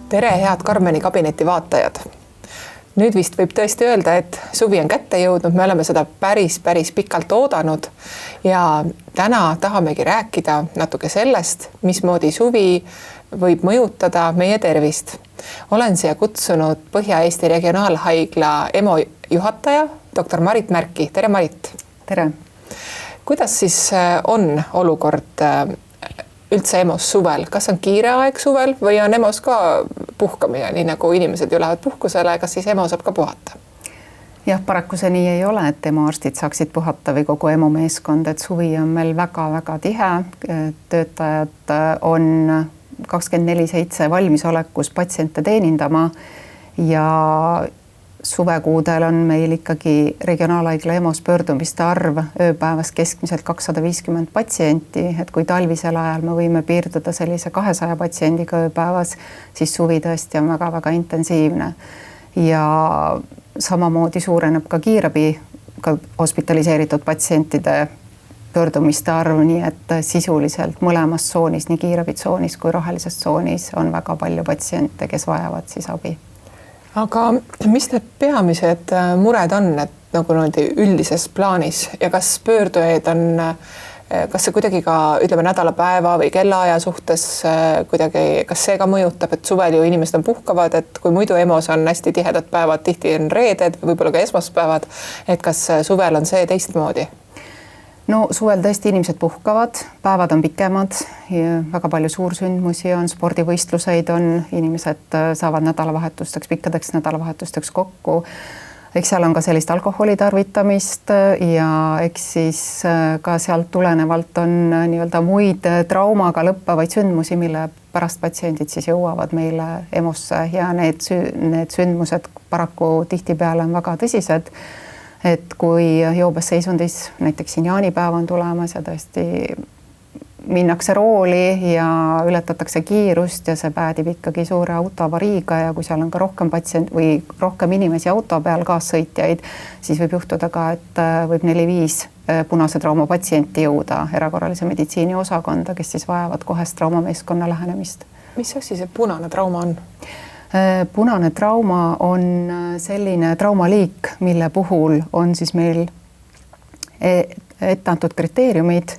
Tere, head Karmeni kabineti vaatajad. Nüüd vist võib tõesti öelda, et suvi on kätte jõudnud, me oleme seda päris pikalt oodanud ja täna tahamegi rääkida natuke sellest, mismoodi suvi võib mõjutada meie tervist. Olen siia kutsunud Põhja-Eesti Regionaalhaigla EMO juhataja, doktor Marit Märki. Tere, Marit! Tere! Kuidas siis on olukord üldse EMO-s suvel? Kas on kiire aeg suvel või on EMO-s ka puhkamine, nii nagu inimesed ju lähevad puhkusele, kas siis EMO saab ka puhata? Jah, paraku see nii ei ole, et EMO arstid saaksid puhata või kogu EMO meeskond, et suvi on meil väga tihe. Töötajad on 24/7 valmisolekus patsiente teenindama ja suvekuudel on meil ikkagi regionaalhaigla EMO-s pöördumiste arv ööpäevas keskmiselt 250 patsienti, et kui talvisel ajal me võime piirduda sellise 200 patsiendiga ööpäevas, siis suvi tõesti on väga intensiivne. Ja samamoodi suureneb ka kiirabi hospitaliseeritud patsientide pöördumiste arv, nii et sisuliselt mõlemas tsoonis, nii kiirabitsoonis kui rohelises tsoonis on väga palju patsiente, kes vajavad siis abi. Aga mis need peamised mured on, et nagu üldises plaanis ja kas pöördujaid on, kas see kuidagi ka ütleme nädalapäeva või kellaaja suhtes kuidagi, kas see ka mõjutab, et suvel ju inimesed on puhkavad, et kui muidu EMO-s on hästi tihedad päevad, tihti on reeded, võib-olla ka esmaspäevad, et kas suvel on see teistmoodi? No suvel tõesti inimesed puhkavad, päevad on pikemad, väga palju suursündmusi on, spordivõistluseid on, inimesed saavad nädalavahetusteks, pikkadeks nädalavahetusteks kokku. Eks seal on ka sellist alkoholi tarvitamist ja eks siis ka sealt tulenevalt on nii-öelda muid traumaga lõppavaid sündmusi, mille pärast patsiendid siis jõuavad meile EMO-sse ja need sündmused paraku tihtipeale on väga tõsised. Et kui joobes seisundis, näiteks siin jaanipäev on tulemas ja tõesti minnakse rooli ja ületatakse kiirust ja see päädib ikkagi suure autoavariiga ja kui seal on ka rohkem patsient või rohkem inimesi auto peal kaassõitjaid, siis võib juhtuda ka, et võib 4-5 punase trauma patsienti jõuda erakorralise meditsiini osakonda, kes siis vajavad kohest traumameeskonna lähenemist. Mis asi see punane trauma on? Punane trauma on selline traumaliik, mille puhul on siis meil ette antud kriteeriumid.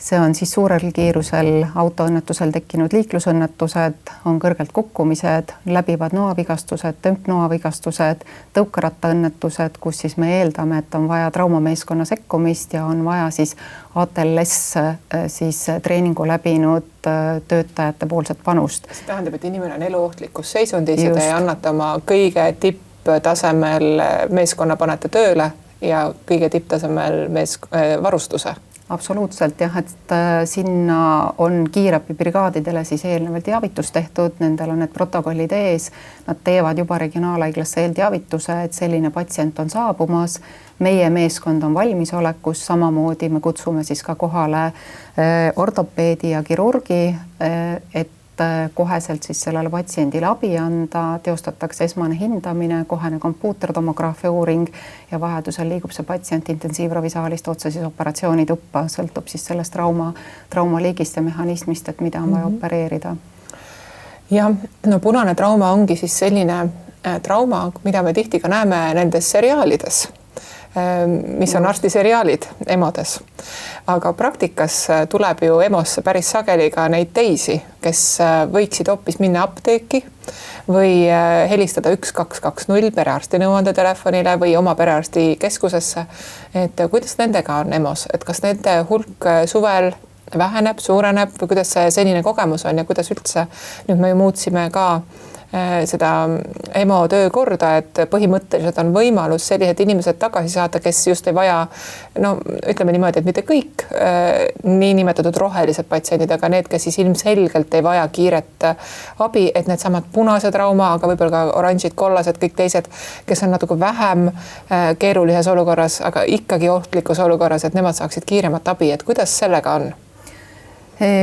See on siis suurel kiirusel autoõnnetusel tekkinud liiklusõnnetused, on kõrgelt kukkumised, läbivad noavigastused, tömpnoavigastused, tõukarattaõnnetused, kus siis me eeldame, et on vaja traumameeskonna sekkumist ja on vaja siis ATLS siis treeningu läbinud töötajate poolset panust. See tähendab, et inimene on eluohtlikus seisundis ja te annate oma kõige tipptasemel meeskonna panete tööle ja kõige tipptasemel varustuse. Absoluutselt jah, et sinna on kiirabibrigaadidele siis eelnevalt teavitus tehtud, nendel on need protokollid ees, nad teevad juba regionaalhaiglasse eelteavituse, et selline patsient on saabumas, meie meeskond on valmisolekus, samamoodi me kutsume siis ka kohale ortopeedi ja kirurgi, et koheselt siis sellele patsiendile abi anda, teostatakse esmane hindamine, kohene kompuutertomograafia uuring ja vajadusel liigub see patsient intensiivravisaalist otse siis operatsioonituppa, sõltub siis sellest traumaliigist ja mehhanismist, et mida on vaja opereerida. Ja no punane trauma ongi siis selline trauma, mida me tihti ka näeme nendes seriaalides, mis on arstiseriaalid EMO-des. Aga praktikas tuleb ju EMO-sse päris sageli ka neid teisi, kes võiksid hoopis minna apteeki või helistada 1220 perearsti nõuandetelefonile või oma perearsti keskusesse. Et kuidas nendega on EMO-s? Et kas nende hulk suvel väheneb, suureneb või kuidas see senine kogemus on ja kuidas üldse nüüd me ju muutsime ka seda EMO töökorda, et põhimõtteliselt on võimalus sellised inimesed tagasi saada, kes just ei vaja, no ütleme niimoodi, et mitte kõik niinimetatud rohelised patsiendid, aga need, kes siis ilmselgelt ei vaja kiiret abi, et need samad punase trauma, aga võib-olla ka oranžid, kollased, kõik teised, kes on natuke vähem keerulises olukorras, aga ikkagi ohtlikus olukorras, et nemad saaksid kiiremat abi, et kuidas sellega on?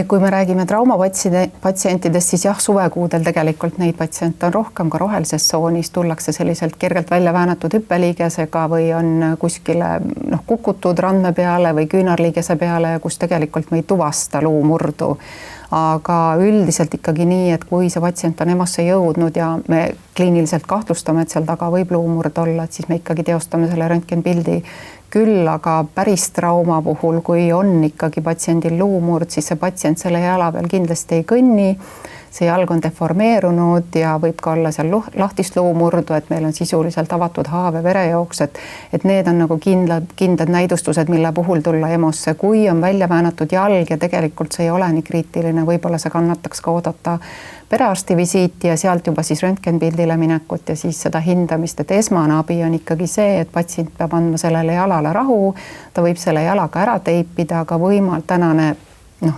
Kui me räägime traumapatsientidest, siis jah, suvekuudel tegelikult neid patsiente on rohkem, ka rohelises tsoonis tullakse selliselt kergelt välja väänatud hüppeliigesega või on kuskile kukutud randme peale või küünarliigese peale, kus tegelikult me ei tuvasta luumurdu. Aga üldiselt ikkagi nii, et kui see patsient on EMO-sse jõudnud ja me kliiniliselt kahtlustame, et seal taga võib luumurd olla, et siis me ikkagi teostame selle röntgenpildi. Küll aga päris trauma puhul, kui on ikkagi patsiendil luumurd, siis see patsient selle jala peal kindlasti ei kõnni, see jalg on deformeerunud ja võib ka olla seal lahtist luumurdu, et meil on sisuliselt avatud haav ja verejooks, et need on nagu kindlad näidustused, mille puhul tulla EMO-sse. Kui on välja väänatud jalg ja tegelikult see ei ole nii kriitiline, võib-olla see kannataks ka oodata perearsti visiiti ja sealt juba siis röntgenpildile minekut ja siis seda hindamist, et esmane abi on ikkagi see, et patsient peab andma sellele jalale rahu, ta võib selle jalaga ära teipida, aga tänane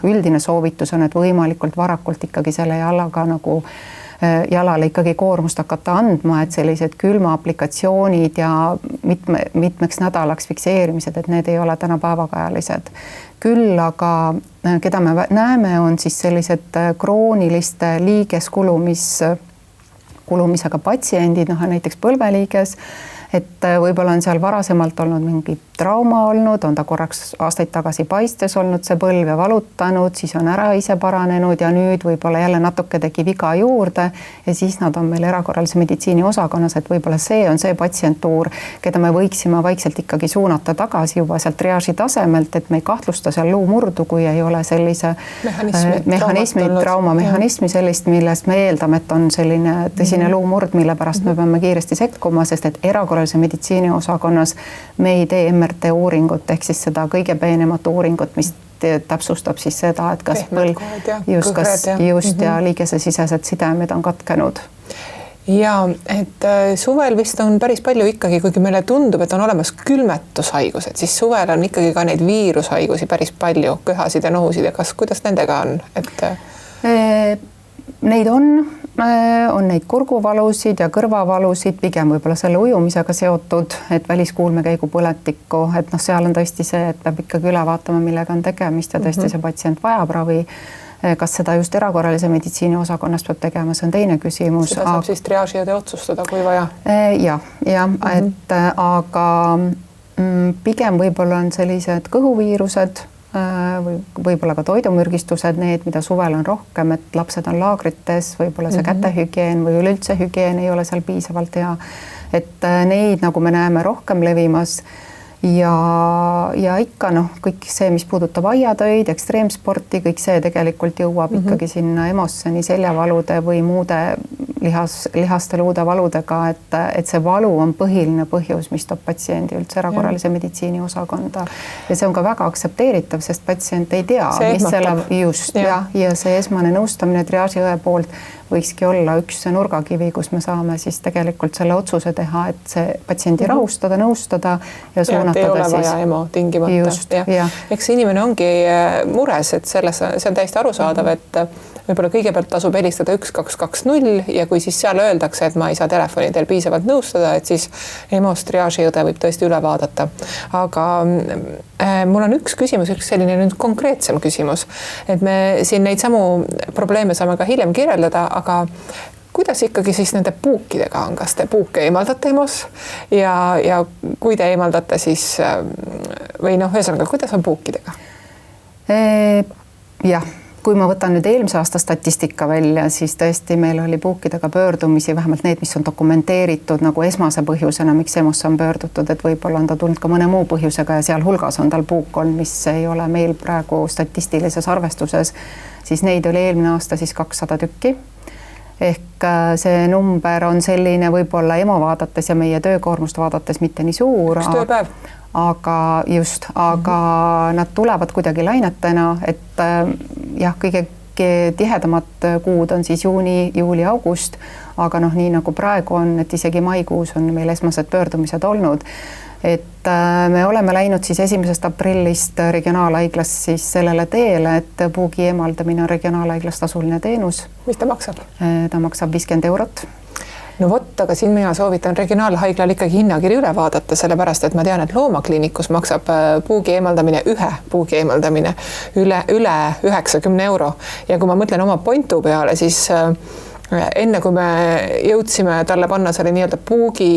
üldine soovitus on, et võimalikult varakult ikkagi selle jalaga nagu jalale ikkagi koormust hakata andma, et sellised külma aplikatsioonid ja mitmeks nädalaks fikseerimised, et need ei ole täna päevakajalised. Küll aga keda me näeme, on siis sellised krooniliste liigeskulumisega patsiendid, näiteks põlveliiges, et võib-olla on seal varasemalt olnud mingi trauma olnud, on ta korraks aastaid tagasi paistes olnud see põlv ja valutanud, siis on ära ise paranenud ja nüüd võib-olla jälle natuke tegi viga juurde ja siis nad on meil erakorralise meditsiini osakonnas, et võib-olla see on see patsientuur, keda me võiksime vaikselt ikkagi suunata tagasi juba sealt triaaži tasemelt, et me ei kahtlusta seal luumurdu, kui ei ole sellise traumamehhanismi sellist, millest me eeldame, et on selline tõsine luumurd, mille pärast me peame kiiresti sekkuma, sest et erakorralise meditsiini osakonnas me ei tee MRT uuringut ehk siis seda kõige peenemat uuringut, mis täpsustab siis seda, et kas põlv ja liigesesisesed sidemed on katkenud. Ja et suvel vist on päris palju ikkagi, kuigi meile tundub, et on olemas külmetushaigused, siis suvel on ikkagi ka neid viirushaigusi päris palju, köhasid ja nohusid ja kuidas nendega on? Neid on neid kurguvalusid ja kõrvavalusid, pigem võib-olla selle ujumisega seotud, et väliskuulmekäigu põletikku, et seal on tõesti see, et peab ikkagi üle vaatama, millega on tegemist ja tõesti see patsient vajab ravi. Kas seda just erakorralise meditsiini osakonnast peab tegema, see on teine küsimus. Seda saab siis triaažiõde otsustada, kui vaja? Aga pigem võib-olla on sellised kõhuviirused, võib-olla ka toidumürgistused, need, mida suvel on rohkem, et lapsed on laagrites, võib-olla see kätehügieen või üleüldse hügieen ei ole seal piisavalt hea. Et neid, nagu me näeme, rohkem levimas ja ikka kõik see, mis puudutab aiatöid, ekstreemsporti, kõik see tegelikult jõuab ikkagi sinna EMO-sse nii seljavalude või muude lihaste luude valudega, et see valu on põhiline põhjus, mis toob patsiendi üldse erakorralise meditsiini osakonda. Ja see on ka väga aktsepteeritav, sest patsient ei tea, mis selle just ja see esmane nõustamine triaažiõe poolt võikski olla üks nurgakivi, kus me saame siis tegelikult selle otsuse teha, et see patsiendi rahustada, nõustada ja suunatada ei ole vaja EMO tingimata. Eks inimene ongi mures, et see on täiesti arusaadav, et võib-olla kõigepealt tasub helistada 1220 ja kui siis seal öeldakse, et ma ei saa telefoni teel piisavalt nõustada, et siis EMO-s triaažiõde võib tõesti üle vaadata. Aga mul on üks küsimus, üks selline nüüd konkreetsem küsimus, et me siin neid samu probleeme saame ka hiljem kirjeldada, aga kuidas ikkagi siis nende puukidega on, kas te puuke eemaldate EMO-s ja kui te eemaldate siis või ühesõnaga, kuidas on puukidega? Jah, kui ma võtan nüüd eelmise aasta statistika välja, siis tõesti meil oli puukidega pöördumisi, vähemalt need, mis on dokumenteeritud nagu esmase põhjusena, miks EMO-sse on pöördutud, et võib-olla on ta tulnud ka mõne muu põhjusega ja seal hulgas on tal puuk olnud, mis ei ole meil praegu statistilises arvestuses, siis neid oli eelmine aasta siis 200 tükki. Ehk see number on selline võib-olla EMO vaadates ja meie töökoormust vaadates mitte nii suur. Üks tööpäev. Aga nad tulevad kuidagi lainetena, et jah, kõige tihedamad kuud on siis juuni, juuli, august, aga nii nagu praegu on, et isegi maikuus on meil esmased pöördumised olnud. Et me oleme läinud siis 1. aprillist regionaalhaiglas siis sellele teele, et puugi eemaldamine on regionaalhaiglas tasuline teenus. Mis ta maksab? Ta maksab 50 €. no vot, aga siin mina soovitan regionaalhaiglal ikkagi hinnakiri üle vaadata, sellepärast et ma tean, et loomakliinikus maksab puugi eemaldamine, ühe puugi eemaldamine üle 90 € ja kui ma mõtlen oma Pontu peale, siis enne kui me jõudsime talle panna selle nii-öelda puugi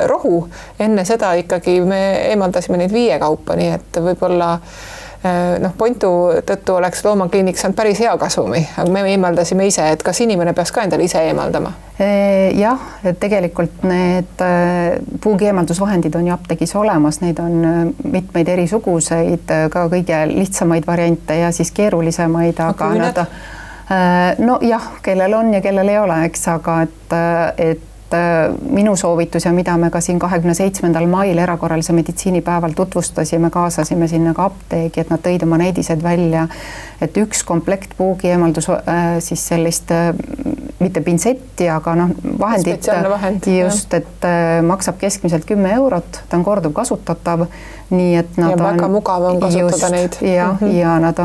rohu, enne seda ikkagi me eemaldasime neid 5 kaupa, nii et võib-olla Pontu tõttu oleks loomakliinik saanud päris hea kasumi, aga me eemaldasime ise, et kas inimene peaks ka endale ise eemaldama? Jah, et tegelikult need puugi eemaldusvahendid on ju apteegis olemas, neid on mitmeid erisuguseid, ka kõige lihtsamaid variante ja siis keerulisemaid, aga nad no jah, kellel on ja kellel ei ole, eks, aga et minu soovitus ja mida me ka siin 27. mail erakorralise meditsiinipäeval tutvustasime, kaasasime sinna ka apteegi, et nad tõid oma näidised välja, et üks komplekt puugi eemaldus siis sellist mitte pintsetti, aga vahendit just, et maksab keskmiselt 10 €, ta on korduv kasutatav, nii et nad ja väga mugav on kasutada neid. Ja nad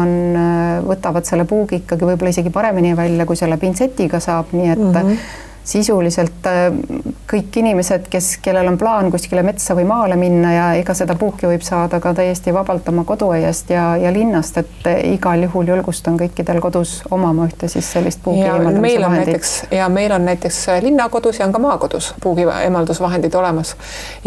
võtavad selle puugi ikkagi võib-olla isegi paremini välja, kui selle pintsetiga saab, nii et sisuliselt kõik inimesed, kellel on plaan kuskile metsa või maale minna ja ega seda puuki võib saada ka täiesti vabalt oma koduaiast ja linnast, et igal juhul julgustan kõikidel kodus omama ühte siis sellist puugi eemaldamise vahendit. Ja meil on näiteks linnakodus ja on ka maakodus puugi eemaldusvahendid olemas.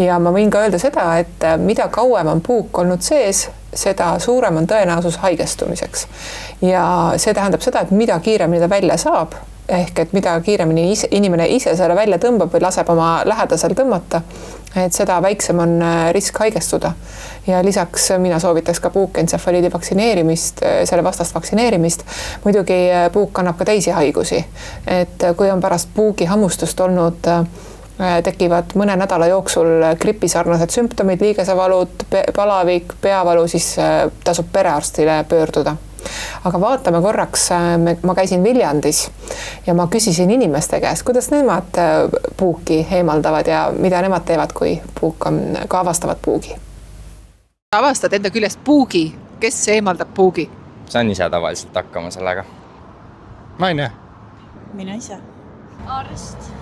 Ja ma võin ka öelda seda, et mida kauem on puuk olnud sees, seda suurem on tõenäosus haigestumiseks. Ja see tähendab seda, et mida kiiremini ta välja saab, ehk et mida kiiremini inimene ise selle välja tõmbab või laseb oma lähedasel tõmmata, et seda väiksem on risk haigestuda. Ja lisaks mina soovitaks ka puukentsefaliidi vaktsineerimist, selle vastast vaktsineerimist. Muidugi puuk kannab ka teisi haigusi, et kui on pärast puugi hammustust olnud, tekivad mõne nädala jooksul gripisarnased sümptomid, liigesevalud, palavik, peavalu, siis tasub perearstile pöörduda. Aga vaatame korraks, ma käisin Viljandis ja ma küsisin inimeste käest, kuidas nemad puuki eemaldavad ja mida nemad teevad, kui puuk on, ka avastavad puugi. Avastad enda küljest puugi, kes eemaldab puugi? Saan ise tavaliselt hakkama sellega. Naine. Mina ise. Arst.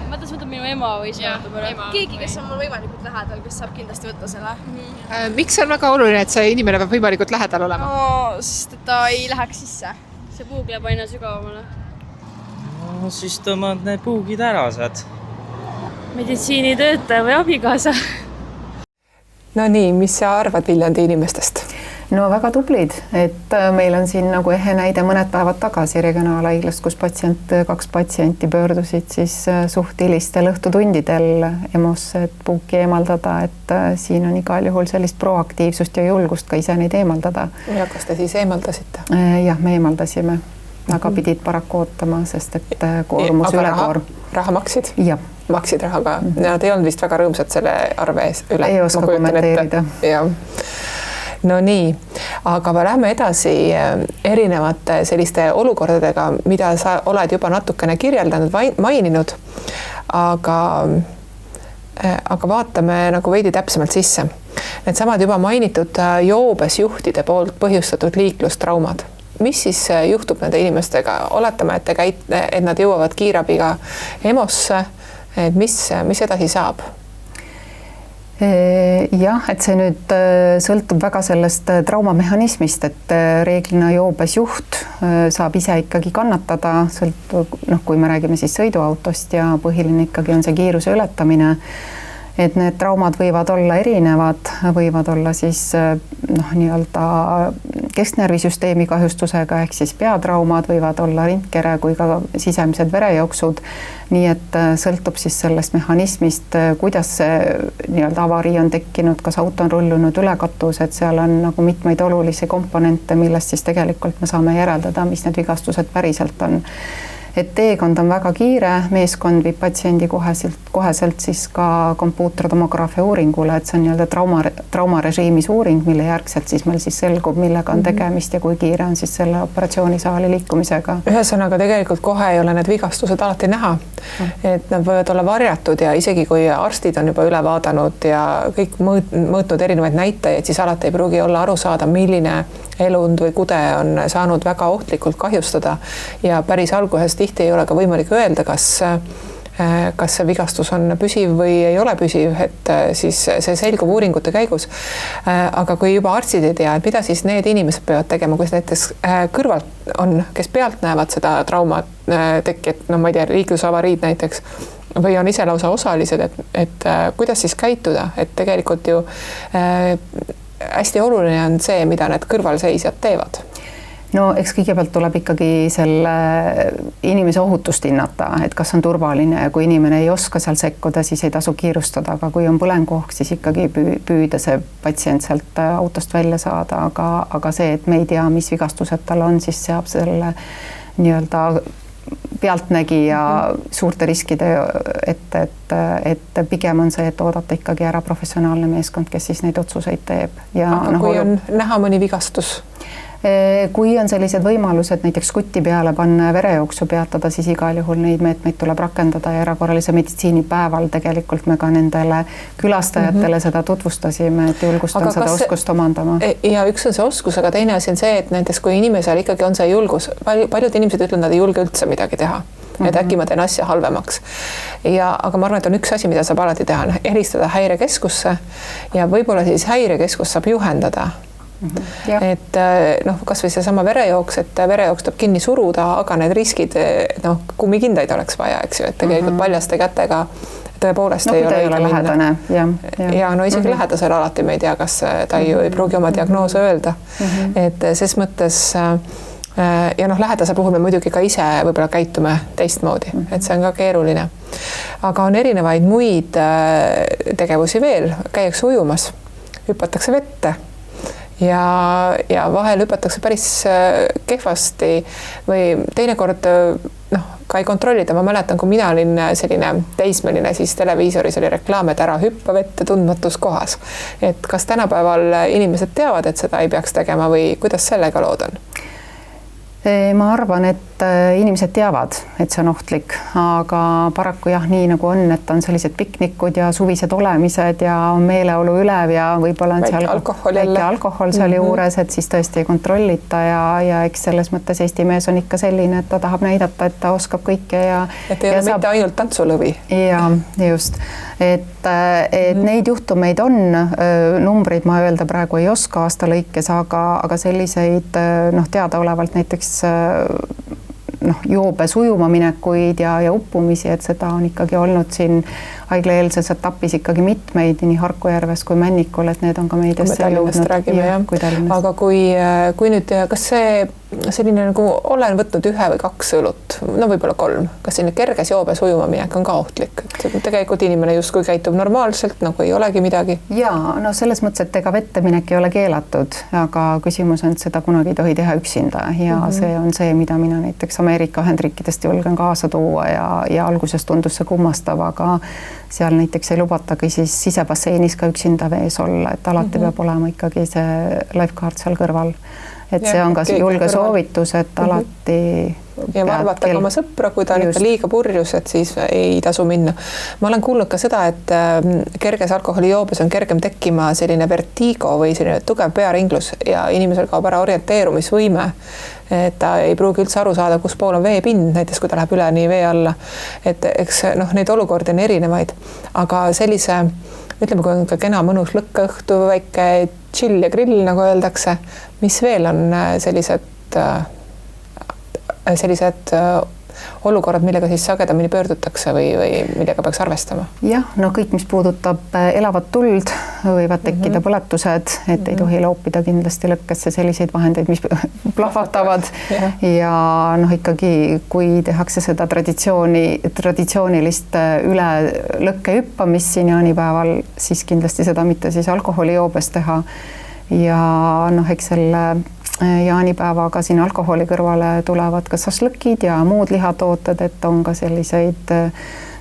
Ma tõs võtab minu ema või keegi, kes on mul võimalikult lähedal, kes saab kindlasti võtta selle. Miks on väga oluline, et see inimene peab võimalikult lähedal olema? No, sest et ta ei läheks sisse. See puug läheb aina sügavamale. No, siis tõmmad need puugid ära saad. Meditsiinitöötaja või abikaasa. No nii, mis sa arvad Viljandi inimestest? No väga tublid, et meil on siin nagu ehe näide mõned päevad tagasi regionaalhaiglast, kus 2 patsienti pöördusid siis suht hilistel õhtutundidel EMO-sse, et puuki eemaldada, et siin on igal juhul sellist proaktiivsust ja julgust ka ise neid eemaldada. Ja kas te siis eemaldasite? Jah, me eemaldasime, aga pidid paraku ootama, sest et koormus ülekoor. Raha maksid? Jah. Maksid rahaga. Nad ei olnud vist väga rõõmsad selle arve üle. Ei oska kommenteerida. Jah. No nii, aga me lähme edasi erinevate selliste olukordadega, mida sa oled juba natukene kirjeldanud, maininud, aga vaatame nagu veidi täpsemalt sisse. Need samad juba mainitud joobes juhtide poolt põhjustatud liiklustraumad. Mis siis juhtub nende inimestega? Oletame, et nad jõuavad kiirabiga EMO-sse, et mis edasi saab? Jah, et see nüüd sõltub väga sellest traumamehhanismist, et reeglina joobes juht saab ise ikkagi kannatada, sõltub, kui me räägime siis sõiduautost ja põhiline ikkagi on see kiiruse ületamine, et need traumad võivad olla erinevad, võivad olla siis nii-öelda kesknärvisüsteemi kahjustusega ehk siis peatraumad, võivad olla rindkere kui ka sisemised verejooksud, nii et sõltub siis sellest mehhanismist, kuidas see nii-öelda avarii on tekkinud, kas auto on rullunud ülekatus, et seal on nagu mitmeid olulisi komponente, millest siis tegelikult me saame järeldada, mis need vigastused päriselt on. Et teekond on väga kiire, meeskond viib patsiendi koheselt siis ka kompuutertomograafia uuringule, et see on nii-öelda traumarežiimis uuring, mille järgselt siis meil siis selgub, millega on tegemist ja kui kiire on siis selle operatsioonisaali liikumisega. Ühesõnaga tegelikult kohe ei ole need vigastused alati näha, et nad võivad olla varjatud ja isegi kui arstid on juba üle vaadanud ja kõik mõõtnud erinevaid näitajaid, siis alati ei pruugi olla aru saada, milline elund või kude on saanud väga ohtlikult kahjustada ja päris alguses tihti ei ole ka võimalik öelda, kas kas see vigastus on püsiv või ei ole püsiv, et siis see selgub uuringute käigus. Aga kui juba arstid ei tea, et mida siis need inimesed peavad tegema, kus näiteks kõrvalt on, kes pealt näevad seda trauma tekki, et no ma ei tea, liiklusavariid näiteks, või on ise lausa osalised, et kuidas siis käituda, et tegelikult ju hästi oluline on see, mida need kõrvalseisjad teevad. No eks kõigepealt tuleb ikkagi selle inimese ohutust hinnata, et kas on turvaline ja kui inimene ei oska seal sekkuda, siis ei tasu kiirustada, aga kui on põlenguoht, siis ikkagi püüda see patsient sealt autost välja saada, aga see, et me ei tea, mis vigastused tal on, siis seab selle nii-öelda pealtnägija suurte riskide et pigem on see, et oodata ikkagi ära professionaalne meeskond, kes siis neid otsuseid teeb. Ja aga kui on näha mõni vigastus? Kui on sellised võimalused näiteks kuti peale panna ja verejooksu peatada, siis igal juhul neid meetmeid tuleb rakendada ja erakorralise meditsiini päeval tegelikult me ka nendele külastajatele seda tutvustasime, et julgustan seda oskust omandama. Ja üks on see oskus, aga teine asi on see, et näiteks kui inimesel ikkagi on see julgus, paljud inimesed ütlevad, nad ei julge üldse midagi teha. Et äkki ma teen asja halvemaks. Aga ma arvan, et on üks asi, mida saab alati teha, helistada häirekeskusse ja võib-olla siis häirekeskus saab juhendada. Et noh, kas või see sama verejooks, et verejooks tuleb kinni suruda, aga need riskid, noh, kummikindaid oleks vaja, eks ju, et tegelikult paljaste kätega tõepoolest ei ole õige lähedane. Ja no isegi lähedasel alati me ei tea, kas ta ei pruugi oma diagnoose öelda. Et ses mõttes ja noh, lähedase puhul me muidugi ka ise võib-olla käitume teistmoodi, et see on ka keeruline. Aga on erinevaid muid tegevusi veel, käiakse ujumas, hüpatakse vette ja vahel hüpatakse päris kehvasti või teinekord noh, ka ei kontrollida. Ma mäletan, kui mina olin selline teismeline, siis televiisoris oli reklaam, et ära hüppa vette tundmatus kohas. Et kas tänapäeval inimesed teavad, et seda ei peaks tegema või kuidas sellega lood on? Ma arvan, et inimesed teavad, et see on ohtlik, aga paraku jah, nii nagu on, et on sellised piknikud ja suvised olemised ja on meeleolu ülev ja võib-olla on seal alkohol seal juures, et siis tõesti ei kontrollita ja eks selles mõttes Eesti mees on ikka selline, et ta tahab näidata, et ta oskab kõike ja et ei ole mitte ainult tantsulõvi. Ja just, et neid juhtumeid on, numbrid ma öelda praegu ei oska aasta lõikes, aga selliseid noh, teadaolevalt näiteks noh, joobes ujuma minekuid ja uppumisi, et seda on ikkagi olnud siin haiglaeelses etapis ikkagi mitmeid nii Harkujärves kui Männikul, et need on ka meediasse jõudnud. Aga kui nüüd, kas see selline nagu olen võtnud 1 või 2 õlut, no võib-olla 3, kas selline kerges joobes ujuma minek on ka ohtlik? Tegelikult inimene justkui käitub normaalselt, nagu ei olegi midagi. Ja, no selles mõttes, et ega vette minek ei ole keelatud, aga küsimus on, et seda kunagi ei tohi teha üksinda ja see on see, mida mina näiteks Ameerika Ühendriikidest julgen kaasa tuua ja alguses tundus see kummastav, aga seal näiteks ei lubatagi siis sisebasseinis ka üksinda vees olla, et alati peab olema ikkagi see lifeguard seal kõrval. Et see on ka julge soovitus, et alati ja varvata ka oma sõpra, kui ta on ikka liiga purjus, et siis ei tasu minna. Ma olen kuulnud ka seda, et kerges alkoholijoobes on kergem tekkima selline vertigo või selline tugev pearinglus ja inimesel kaob ära orienteerumisvõime. Et ta ei pruugi üldse aru saada, kus pool on veepind, näiteks kui ta läheb üle nii vee alla. Et eks noh, neid olukordi on erinevaid, aga sellise ütleme, kui on ka kena mõnus lõkkaõhtu, väike chill ja grill, nagu öeldakse, mis veel on sellised olukorrad, millega siis sagedamini pöördutakse või millega peaks arvestama? Jah, no kõik, mis puudutab elavat tuld, võivad tekkida põletused, et ei tohi loopida kindlasti lõkkesse selliseid vahendeid, mis plahvatavad ja noh, ikkagi kui tehakse seda traditsioonilist üle lõkke hüppamist siin jaanipäeval, siis kindlasti seda mitte siis alkoholijoobes teha ja noh, eks selle jaanipäevaga siin alkoholi kõrvale tulevad ka šašlõkid ja muud lihatooted, et on ka selliseid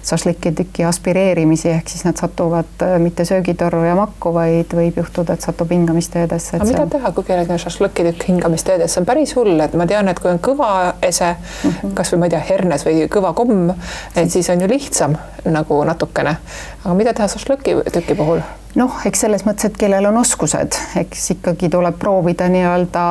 šašlõkitüki aspireerimisi, ehk siis nad satuvad mitte söögitorru ja makku, vaid võib juhtuda, et satub hingamisteedesse. Aga mida teha, kui kellelgi on šašlõkitükk hingamisteedesse? See on päris hull, et ma tean, et kui on kõva ese, kas või ma ei tea, hernes või kõva komm, et siis on ju lihtsam nagu natukene. Aga mida teha šašlõkitüki puhul? noh, eks selles mõttes, et kellel on oskused, eks ikkagi tuleb proovida nii-öelda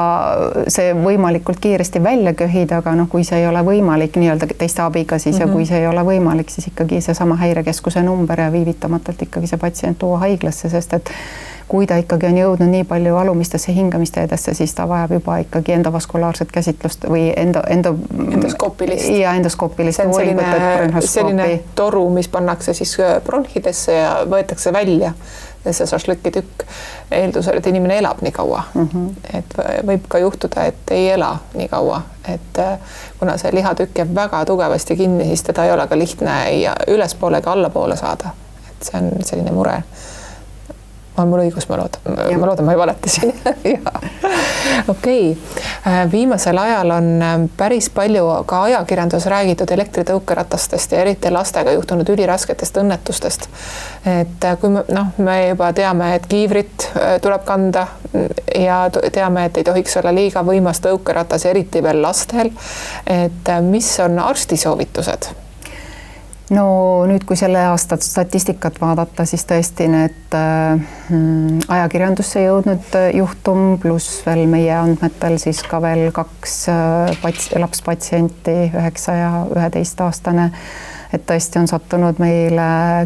see võimalikult kiiresti välja köhida, aga noh, kui see ei ole võimalik nii-öelda teiste abiga, siis ja kui see ei ole võimalik, siis ikkagi seesama häirekeskuse number ja viivitamatult ikkagi see patsient tuua haiglasse, sest et kui ta ikkagi on jõudnud nii palju alumistesse hingamisteedesse, siis ta vajab juba ikkagi endovaskulaarset käsitlust või endoskoopilist. Ja endoskoopilist uuringut, selline toru, mis pannakse siis bronhidesse ja võetakse välja see šašlõki tükk eeldusel, et inimene elab nii kaua. Et võib ka juhtuda, et ei ela nii kaua, et kuna see lihatükk jääb väga tugevasti kinni, siis teda ei ole ka lihtne ülespoole ega allapoole saada. Et see on selline mure. On mul õigus, ma loodan, ma ei valeta siin. Okei. Viimasel ajal on päris palju ka ajakirjandus räägitud elektritõukeratastest ja eriti lastega juhtunud ülirasketest õnnetustest. Et kui me juba teame, et kiivrit tuleb kanda ja teame, et ei tohiks olla liiga võimas tõukeratas, eriti veel lastel. Et mis on arsti soovitused? No nüüd, kui selle aasta statistikat vaadata, siis tõesti need ajakirjandusse jõudnud juhtum, pluss veel meie andmetel siis ka veel 2 lapspatsienti, 9 ja 11 aastane, et tõesti on sattunud meile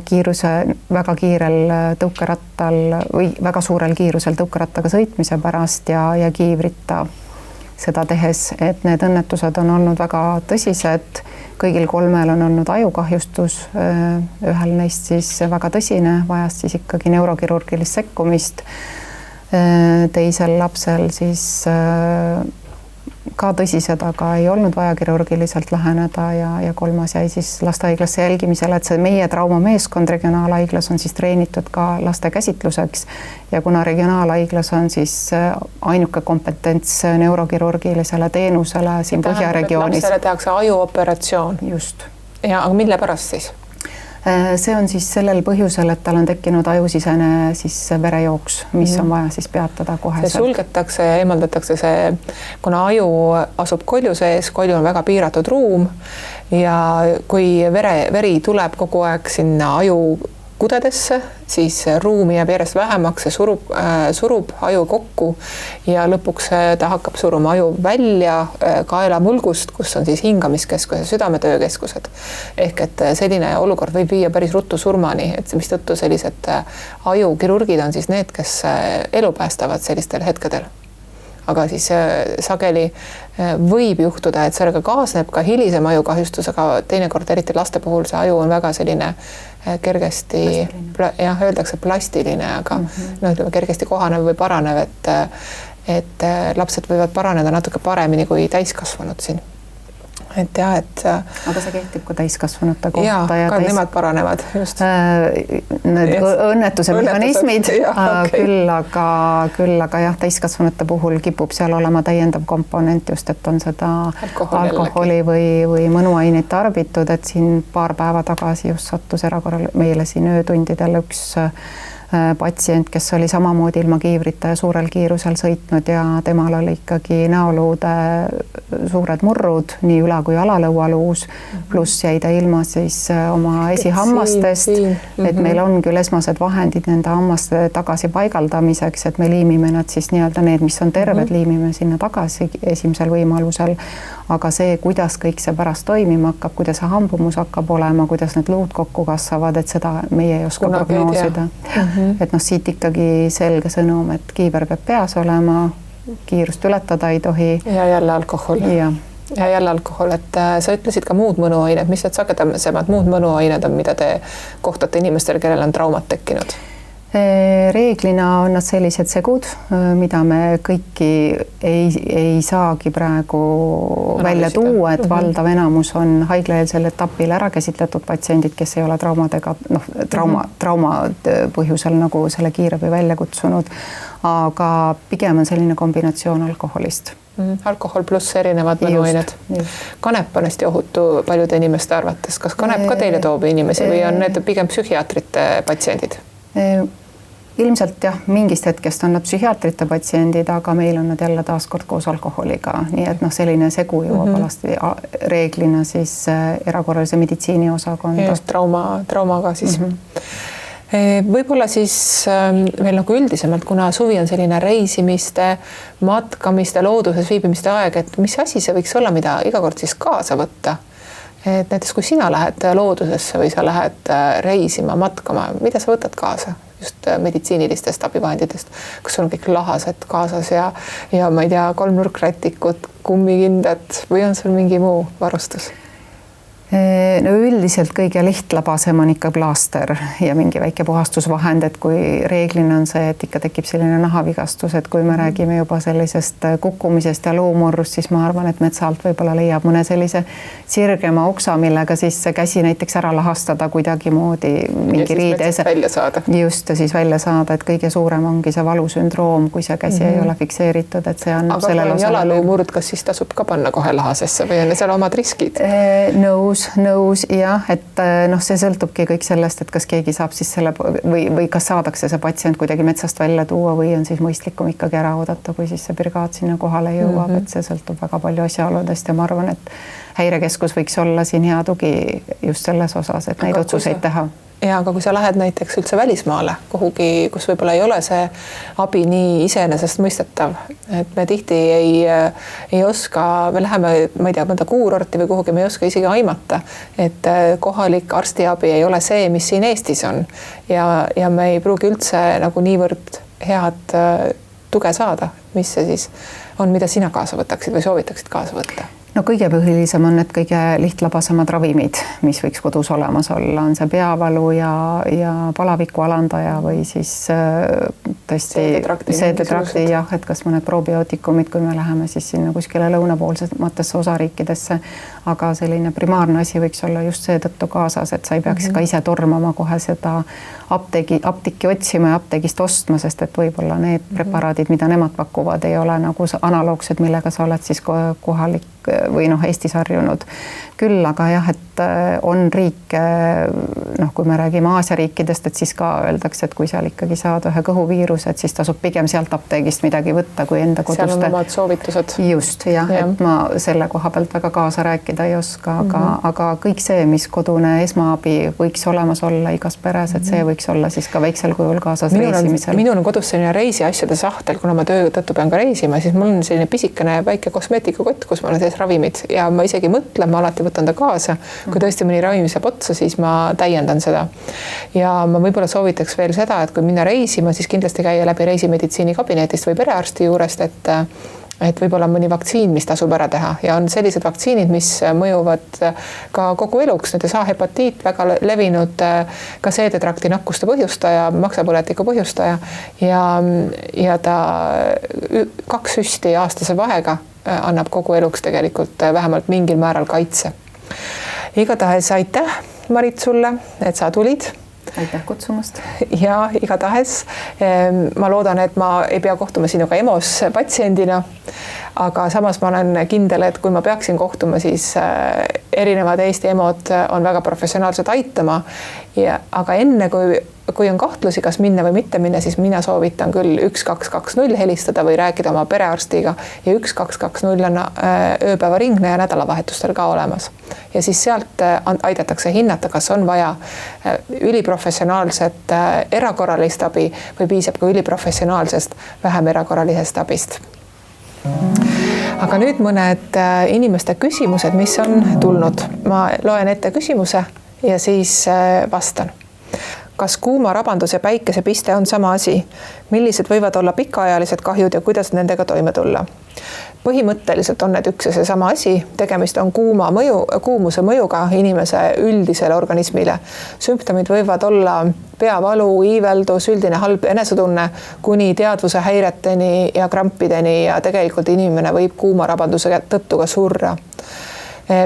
väga kiirel tõukerattal või väga suurel kiirusel tõukerattaga sõitmise pärast ja kiivrita seda tehes, et need õnnetused on olnud väga tõsised. Kõigil 3 on olnud ajukahjustus, ühel neist siis väga tõsine, vajas siis ikkagi neurokirurgilist sekkumist. Teisel lapsel siis ka tõsised, aga ei olnud vaja kirurgiliselt läheneda ja 3 jäi siis lastehaiglasse jälgimisele, et see meie traumameeskond regionaalhaiglas on siis treenitud ka laste käsitluseks ja kuna regionaalhaiglas on siis ainuke kompetents neurokirurgilisele teenusele siin Põhjaregioonis. Lapsele tehakse ajuoperatsioon. Just. Ja aga mille pärast siis? See on siis sellel põhjusel, et tal on tekkinud ajusisene siis verejooks, mis on vaja siis peatada kohe. See sulgetakse ja eemaldatakse see, kuna aju asub kolju sees, kolju on väga piiratud ruum ja kui veri tuleb kogu aeg sinna aju kudedesse, siis ruumi jääb järjest vähemaks, see surub aju kokku ja lõpuks ta hakkab suruma aju välja kaelamulgust, kus on siis hingamiskeskus ja südametöökeskused. Ehk et selline olukord võib viia päris ruttu surmani, et mistõttu sellised ajukirurgid on siis need, kes elu päästavad sellistel hetkedel. Aga siis sageli võib juhtuda, et sellega kaasneb ka hilisem ajukahjustus, aga teinekord eriti laste puhul see aju on väga selline kergesti, öeldakse plastiline, aga kergesti kohanev või paranev, et lapsed võivad paraneda natuke paremini kui täiskasvanud siin. Et jah, aga see kehtib ka täiskasvanute kohta ja nemad paranevad just. Need õnnetuse mehhanismid, küll aga jah, täiskasvanute puhul kipub seal olema täiendav komponent just, et on seda alkoholi või mõnuaineid tarbitud, et siin paar päeva tagasi just sattus erakorral meile siin öötundidel üks patsient, kes oli samamoodi ilma kiivrita ja suurel kiirusel sõitnud ja temal oli ikkagi näoluude suured murrud, nii üla- kui alalõualuus, pluss jäi ta ilma siis oma esihammastest, et meil on küll esmased vahendid nende hammaste tagasi paigaldamiseks, et me liimime nad siis nii-öelda need, mis on terved, liimime sinna tagasi esimesel võimalusel, aga see, kuidas kõik see pärast toimima hakkab, kuidas see hambumus hakkab olema, kuidas need luud kokku kasvavad, et seda meie ei oska prognoosida. Et siit ikkagi selge sõnum, et kiiver peab peas olema, kiirust ületada ei tohi. Ja jälle alkohol. Ja jälle alkohol, et sa ütlesid ka muud mõnuained, mis need sagedasemad muud mõnuained on, mida te kohtate inimestel, kellel on traumat tekkinud? Reeglina on nad sellised segud, mida me kõiki ei saagi praegu välja tuua, et valdav enamus on haiglaeelsel etapil ära käsitletud patsiendid, kes ei ole traumadega, trauma põhjusel nagu selle kiirabi välja kutsunud, aga pigem on selline kombinatsioon alkoholist. Alkohol pluss erinevad mõnuained. Kanep on hästi ohutu paljude inimeste arvates. Kas kanep ka teile toob inimesi või on need pigem psühhiaatrite patsiendid? Ilmselt jah, mingist hetkest on nad psühhiaatrite patsiendid, aga meil on nad jälle taaskord koos alkoholiga, nii et selline segu jõuab alasti reeglina siis erakorralise meditsiini osakonda. Just traumaga siis. Võib-olla siis veel nagu üldisemalt, kuna suvi on selline reisimiste, matkamiste, looduses viibimiste aeg, et mis asi see võiks olla, mida iga kord siis kaasa võtta? Et näiteks kui sina lähed loodusesse või sa lähed reisima, matkama, mida sa võtad kaasa just meditsiinilistest abivahenditest? Kas sul on kõik lahased kaasas ja ma ei tea, 3 nurkrätikut, kummikindad või on sul mingi muu varustus? No üldiselt kõige lihtlabasem on ikka plaaster ja mingi väike puhastusvahend, et kui reeglina on see, et ikka tekib selline nahavigastus, et kui me räägime juba sellisest kukkumisest ja luumurrust, siis ma arvan, et metsalt võib-olla leiab mõne sellise sirgema oksa, millega siis käsi näiteks ära lahastada kuidagimoodi mingi riide. Välja saada. Just, ja siis välja saada, et kõige suurem ongi see valusündroom, kui see käsi ei ole fikseeritud, et see annab sellele osale. Aga kui on jalaluumurd, kas siis tasub ka panna kohe lahasesse või on seal omad riskid? Nõus jah, et see sõltubki kõik sellest, et kas keegi saab siis selle või kas saadakse see patsient kuidagi metsast välja tuua või on siis mõistlikum ikkagi ära oodata, kui siis see brigaad sinna kohale jõuab, et see sõltub väga palju asjaoludest ja ma arvan, et Häirekeskus võiks olla siin hea tugi just selles osas, et neid otsuseid teha. Ja aga kui sa lähed näiteks üldse välismaale kuhugi, kus võib-olla ei ole see abi nii iseenesest mõistetav, et me tihti ei oska, me läheme, ma ei tea, mõnda kuurorti või kuhugi, me ei oska isegi aimata, et kohalik arstiabi ei ole see, mis siin Eestis on ja me ei pruugi üldse nagu niivõrd head tuge saada, mis see siis on, mida sina kaasa võtaksid või soovitaksid kaasa võtta? No kõige põhilisem on need kõige lihtlabasemad ravimid, mis võiks kodus olemas olla, on see peavalu ja palaviku alandaja või siis tõesti seedetrakti jah, et kas mõned probiootikumid, kui me läheme siis sinna kuskile lõunapoolsematesse osariikidesse, aga selline primaarne asi võiks olla just seetõttu kaasas, et sa ei peaks ka ise tormama kohe seda apteeki otsima ja apteegist ostma, sest et võib-olla need preparaadid, mida nemad pakuvad, ei ole nagu analoogsed, millega sa oled siis kohalik või Eestis harjunud. Küll aga jah, et on riike, kui me räägime Aasia riikidest, et siis ka öeldakse, et kui seal ikkagi saad ühe kõhuviiruse, et siis tasub pigem sealt apteegist midagi võtta, kui enda koduste. Seal on omad soovitused. Just, jah, et ma selle koha pealt väga kaasa rääkida ei oska, aga kõik see, mis kodune esmaabi võiks olemas olla igas peres, et see võiks olla siis ka väiksel kujul kaasas reisimisel. Minul on kodus selline reisiasjade sahtel, kuna ma töö tõttu pean ka reisima, siis mul on selline pisikene väike kosmeetikakott, kus ma olen sees ravimid ja ma isegi mõtlen, ma alati võtan ta kaasa. Kui tõesti mõni ravim saab otsa, siis ma täiendan seda. Ja ma võib-olla soovitaks veel seda, et kui minna reisima, siis kindlasti käia läbi reisimeditsiini kabinetist või perearsti juurest, et võib-olla mõni vaktsiin, mis tasub ära teha ja on sellised vaktsiinid, mis mõjuvad ka kogu eluks, näiteks A-hepatiit, väga levinud ka seedetrakti nakkuste põhjustaja, maksapõletiku põhjustaja ja ta 2 süsti aastase vahega annab kogu eluks tegelikult vähemalt mingil määral kaitse. Igatahes aitäh, Marit, sulle, et sa tulid. Aitäh kutsumast. Ja igatahes ma loodan, et ma ei pea kohtuma sinuga EMO-s patsiendina, aga samas ma olen kindel, et kui ma peaksin kohtuma, siis erinevad Eesti EMO-d on väga professionaalsed aitama. Aga enne, kui on kahtlusi, kas minna või mitte minna, siis mina soovitan küll 1220 helistada või rääkida oma perearstiga ja 1220 on ööpäevaringne ja nädalavahetustel ka olemas. Ja siis sealt aidatakse hinnata, kas on vaja üliprofessionaalset erakorralist abi või piisab ka üliprofessionaalsest vähem erakorralisest abist. Aga nüüd mõned inimeste küsimused, mis on tulnud. Ma loen ette küsimuse ja siis vastan. Kas kuumarabandus ja päikesepiste on sama asi? Millised võivad olla pikaajalised kahjud ja kuidas nendega toime tulla? Põhimõtteliselt on need üks ja see sama asi. Tegemist on kuumuse mõjuga inimese üldisele organismile. Sümptomid võivad olla peavalu, iiveldus, üldine halb enesetunne kuni teadvuse häireteni ja krampideni ja tegelikult inimene võib kuumarabanduse tõttu ka surra.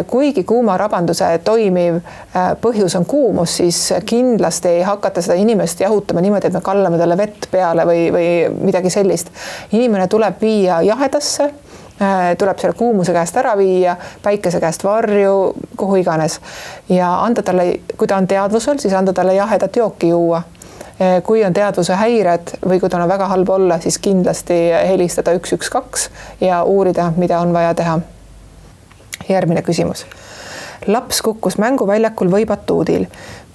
Kuigi kuumarabanduse toimiv põhjus on kuumus, siis kindlasti ei hakata seda inimest jahutama niimoodi, et me kallame talle vett peale või midagi sellist. Inimene tuleb viia jahedasse, tuleb selle kuumuse käest ära viia, päikese käest varju, kuhu iganes. Ja anda talle, kui ta on teadvusel, siis anda talle jahedat jooki juua. Kui on teadvuse häired või kui ta on väga halb olla, siis kindlasti helistada 112 ja uurida, mida on vaja teha. Järgmine küsimus. Laps kukkus mänguväljakul või batuudil.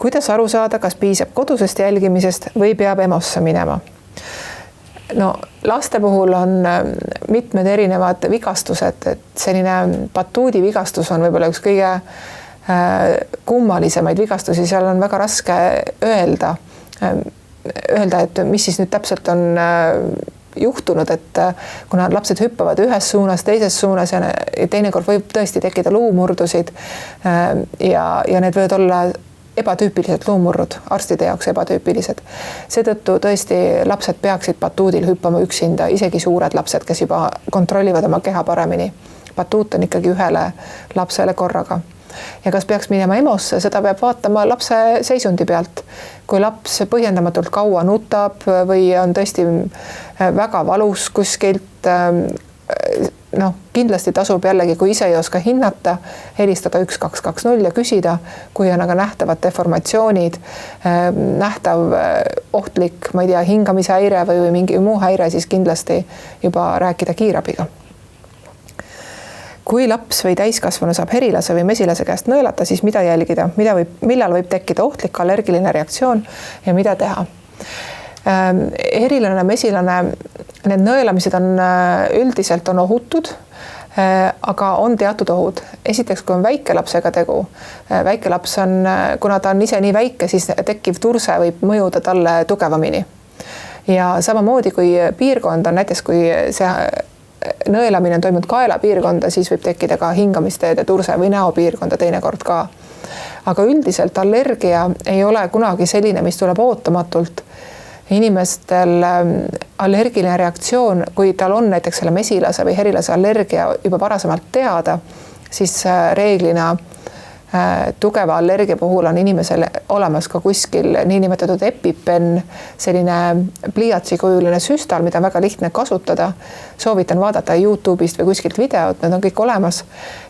Kuidas aru saada, kas piisab kodusest jälgimisest või peab EMO-sse minema? No laste puhul on mitmed erinevad vigastused, et selline batuudi vigastus on võib-olla üks kõige kummalisemaid vigastusi, seal on väga raske öelda, et mis siis nüüd täpselt on juhtunud, et kuna lapsed hüppavad ühes suunas, teises suunas ja teinekord võib tõesti tekkida luumurdusid ja need võivad olla ebatüüpilised luumurrud, arstide jaoks ebatüüpilised. Seetõttu tõesti lapsed peaksid batuudil hüppama üksinda, isegi suured lapsed, kes juba kontrollivad oma keha paremini. Batuut on ikkagi ühele lapsele korraga. Ja kas peaks minema EMO-sse, seda peab vaatama lapse seisundi pealt. Kui laps põhjendamatult kaua nutab või on tõesti väga valus kuskilt, kindlasti tasub jällegi, kui ise ei oska hinnata, helistada 1220 ja küsida, kui on aga nähtavad deformatsioonid, nähtav ohtlik, ma ei tea, hingamishäire või mingi muu häire, siis kindlasti juba rääkida kiirabiga. Kui laps või täiskasvanu saab herilase või mesilase käest nõelata, siis mida jälgida, millal võib tekkida ohtlik allergiline reaktsioon ja mida teha? Herilane, mesilane, need nõelamised on üldiselt on ohutud, aga on teatud ohud. Esiteks, kui on väikelapsega tegu, väikelaps on, kuna ta on ise nii väike, siis tekkiv turse võib mõjuda talle tugevamini. Ja samamoodi, kui piirkond on näiteks, kui see nõelamine on toimunud kaelapiirkonda, siis võib tekkida ka hingamisteede turse või näopiirkonda teinekord ka. Aga üldiselt allergia ei ole kunagi selline, mis tuleb ootamatult. Inimestel allergiline reaktsioon, kui tal on näiteks selle mesilase või herilase allergia juba varasemalt teada, siis reeglina tugeva allergia puhul on inimesel olemas ka kuskil niinimetatud EpiPen, selline pliiatsikujuline süstal, mida on väga lihtne kasutada. Soovitan vaadata YouTube'ist või kuskilt videot, need on kõik olemas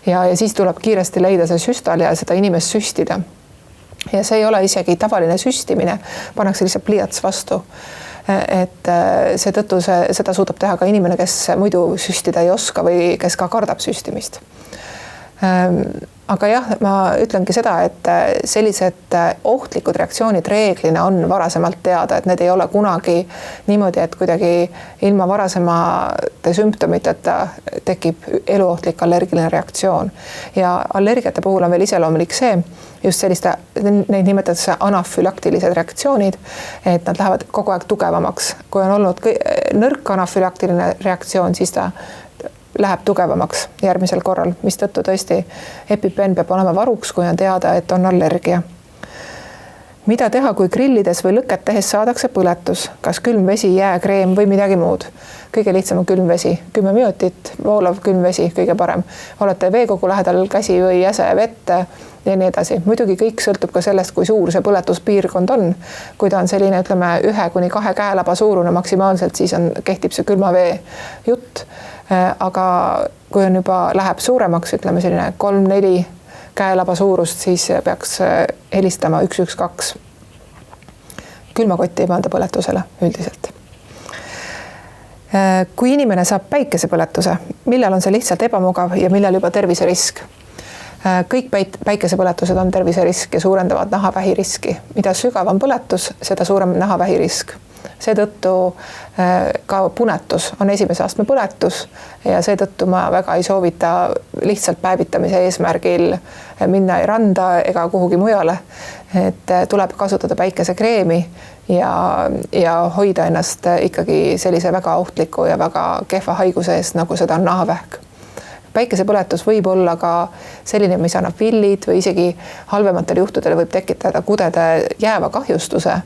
ja siis tuleb kiiresti leida see süstal ja seda inimest süstida. Ja see ei ole isegi tavaline süstimine, pannakse lihtsalt pliiats vastu. Et seetõttu seda suudab teha ka inimene, kes muidu süstida ei oska või kes ka kardab süstimist. Aga jah, ma ütlengi seda, et sellised ohtlikud reaktsioonid reeglina on varasemalt teada, et need ei ole kunagi niimoodi, et kuidagi ilma varasemate sümptomiteta tekib eluohtlik allergiline reaktsioon. Ja allergiate puhul on veel iseloomulik see, just selliste, neid nimetatakse anafülaktilised reaktsioonid, et nad lähevad kogu aeg tugevamaks. Kui on olnud nõrk anafülaktiline reaktsioon, siis ta läheb tugevamaks järgmisel korral, mis tõttu tõesti EpiPen peab olema varuks, kui on teada, et on allergia. Mida teha, kui grillides või lõket tehes saadakse põletus? Kas külm vesi, jääkreem või midagi muud? Kõige lihtsam on külm vesi. 10 minutit, voolav külm vesi, kõige parem. Olete veekogu lähedal käsi või jäse vette ja nii edasi. Muidugi kõik sõltub ka sellest, kui suur see põletuspiirkond on. Kui ta on selline, ütleme, 1-2 käelaba suurune maksimaalselt, siis kehtib see külma vee jutt. Aga kui on juba läheb suuremaks, ütleme selline 3-4 käelaba suurust, siis peaks helistama 112. Külmakotti ei panda põletusele üldiselt. Kui inimene saab päikesepõletuse, millal on see lihtsalt ebamugav ja millal juba terviserisk? Kõik päikesepõletused on terviserisk ja suurendavad nahavähiriski. Mida sügavam põletus, seda suurem nahavähirisk. Seetõttu ka punetus on esimese astme põletus ja seetõttu ma väga ei soovita lihtsalt päevitamise eesmärgil minna ei randa ega kuhugi mujale. Et tuleb kasutada päikesekreemi ja hoida ennast ikkagi sellise väga ohtliku ja väga kehva haiguse eest, nagu seda on nahavähk. Päikesepõletus võib olla ka selline, mis annab villid või isegi halvematel juhtudel võib tekitada kudede jääva kahjustuse.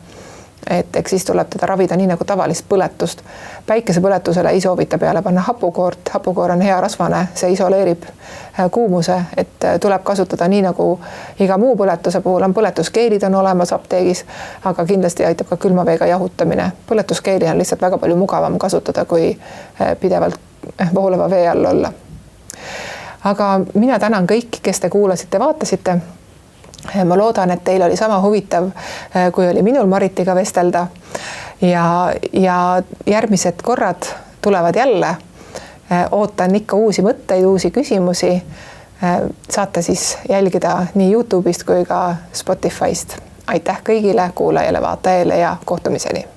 Et eks siis tuleb teda ravida nii nagu tavalist põletust. Päikesepõletusele ei soovita peale panna hapukoort. Hapukoor on hea rasvane, see isoleerib kuumuse, et tuleb kasutada nii nagu iga muu põletuse puhul on põletuskeelid on olemas apteegis, aga kindlasti aitab ka külmaveega jahutamine. Põletuskeeli on lihtsalt väga palju mugavam kasutada, kui pidevalt voolava vee all olla. Aga mina tänan kõiki, kes te kuulasite, vaatasite. Ma loodan, et teil oli sama huvitav, kui oli minul Maritiga vestelda ja järgmised korrad tulevad jälle. Ootan ikka uusi mõtteid, uusi küsimusi. saate siis jälgida nii YouTube'ist kui ka Spotify'st. Aitäh kõigile kuulajale, vaatajale ja kohtumiseni!